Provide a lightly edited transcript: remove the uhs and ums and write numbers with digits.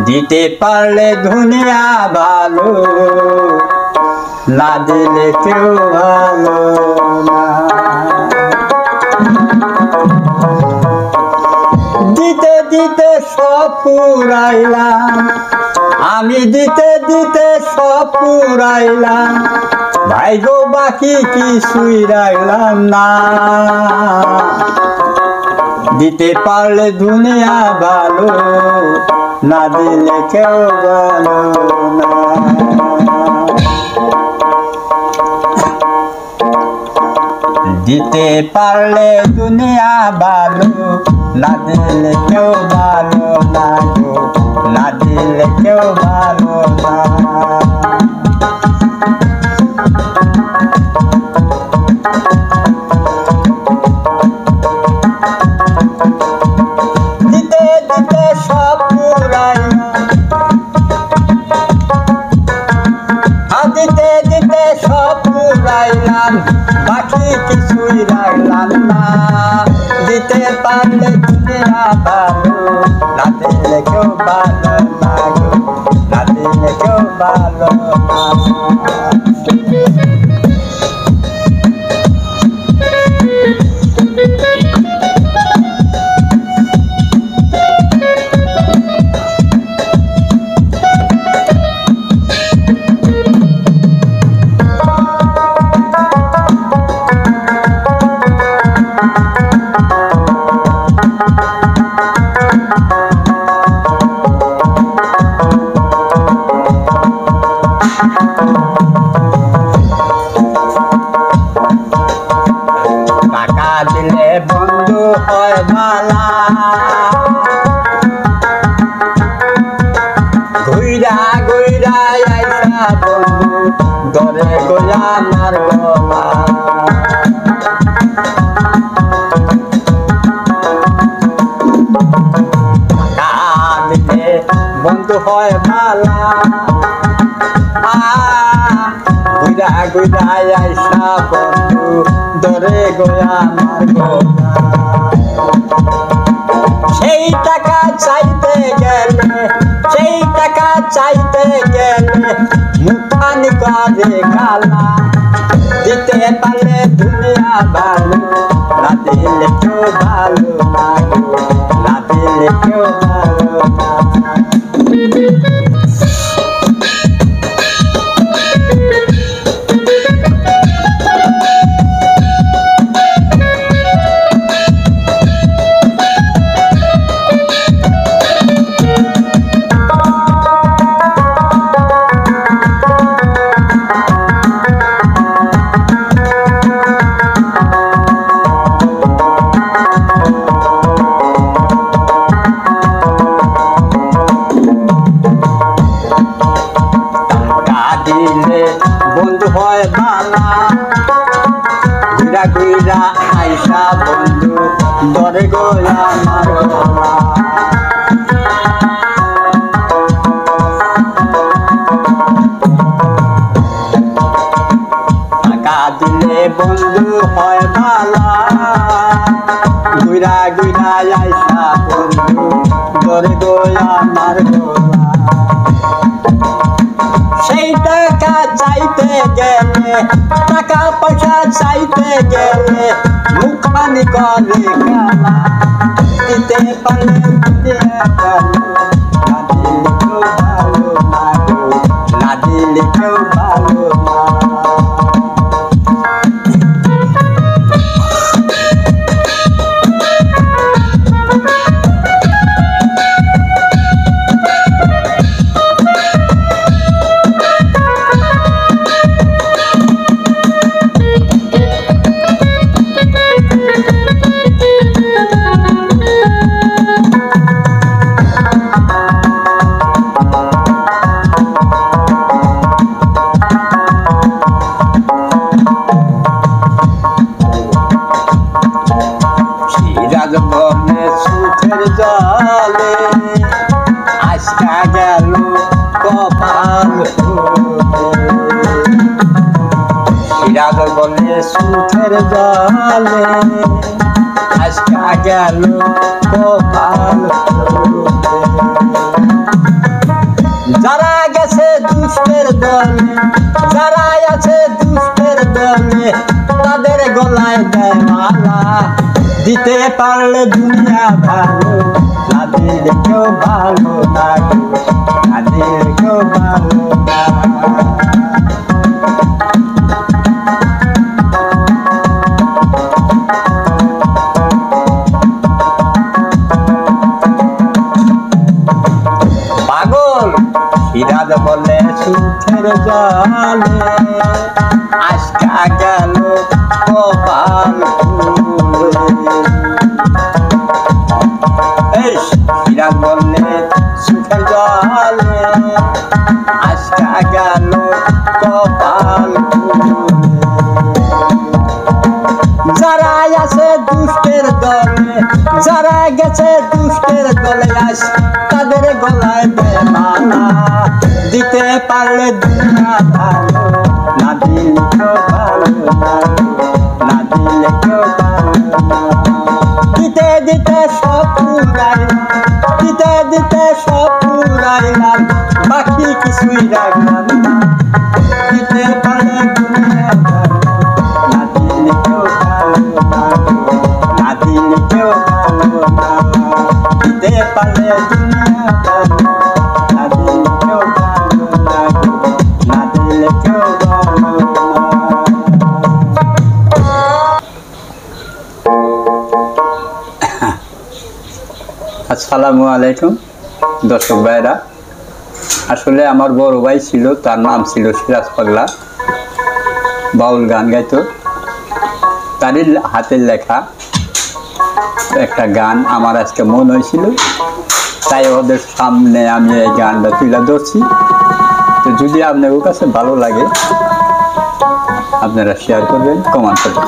দিতে পারলে দুনিয়া ভালো, না দিলে কেউ ভালো না। দিতে দিতে সব পুরাইলাম, আমি দিতে দিতে সব পুরাইলাম, ভাগ্য বাকি কিছুই রাখলাম না। দিতে পারলে দুনিয়া ভালো, না দিলে কেউ ভালো না। দিতে পারলে দুনিয়া ভালো, না দিলে কেউ ভালো না গো, না দিলে কেউ ভালো না। দিতে দিতে সব পুরাইলাম, দিতে দিতে সব পুরাইলাম, বাকি কিছুই রাখলাম না। দিতে পারলে দুনিয়া ভালো, না দিলে কেউ ভালো না গো, না দিলে কেউ ভালো না। টাকা দিলে বন্ধু হয় ভালা, ঘুইরা ঘুইরা আইসা বন্ধু ধরে গোলা আমার গলা। টাকা দিলে বন্ধু হয় ভালা, ঘুইরা ঘুইরা আইসা বন্ধু ধরে গোলা আমার গলা। সেই টাকা চাইতে গেলে, সেই টাকা চাইতে গেলে মুখানি করে গালা। দিতে পারলে দুনিয়া ভালো, না দিলে কেউ ভালো না গো, না দিলে কেউ ভালো না। বন্ধু হয় ভালা, ঘুরা ঘুরা আইসা বন্ধু ধরে গোলা আমার গলা। টাকা দিলে বন্ধু হয় ভালা, ঘুরা ঘুরা আইসা বন্ধু ধরে গোলা আমার গলা। সেই টাকা চাইতে গেলে, টাকা পয়সা চাইতে গেলে মুখানি করে গালা। দিতে পারলে দুনিয়া ভালো, না দিলে কেউ ভালো না গো, না দিলে কেউ ভালো না। বনে সুখের জলে আজকা গেল কপাল সিরাজ বলে সুখের জলে আজকা গেল কপাল। যারা আছে দুষ্টের দলে তাদের গলায় দেয় মালা দিতে পারলে দুনিয়া ভালো না দিলে কেউ ভালো না না দিলে কেউ ভালো না পাগল সিরাজ বলে সুখের জলে আজকা গেল কপাল খুলে সিরাজ বললে সুখের জলে আজকা গেল কপাল যারা আছে দুষ্টের দলে যারা গেছে দুষ্টের দলে আস তাদের গলায় বেমানা দিতে পারলে দুনিয়া ভালো না দিলে কেউ ভালো না দিলে কেউ ভালো দিতে দিতে সব পুরাইলাম দিতে দিতে সব পুরাইলাম বাকি কিছুই রাখলাম না দিতে পারলে দুনিয়া ভালো না দিলে কেউ ভালো না দিলে কেউ ভালো না দিতে পারলে দুনিয়া ভালো না দিলে কেউ ভালো না দিলে কেউ ভালো আসসালামু আলাইকুম দর্শক ভাইরা আসলে আমার বড় ভাই ছিল তার নাম ছিল সিরাজ পাগলা বাউল গান গাইতো তারই হাতের লেখা একটা গান আমার আজকে মন হয়েছিল তাই ওদের সামনে আমি এই গানটা তুলে ধরছি তো যদি আপনাদের কাছে ভালো লাগে আপনারা শেয়ার করবেন কমেন্ট করবেন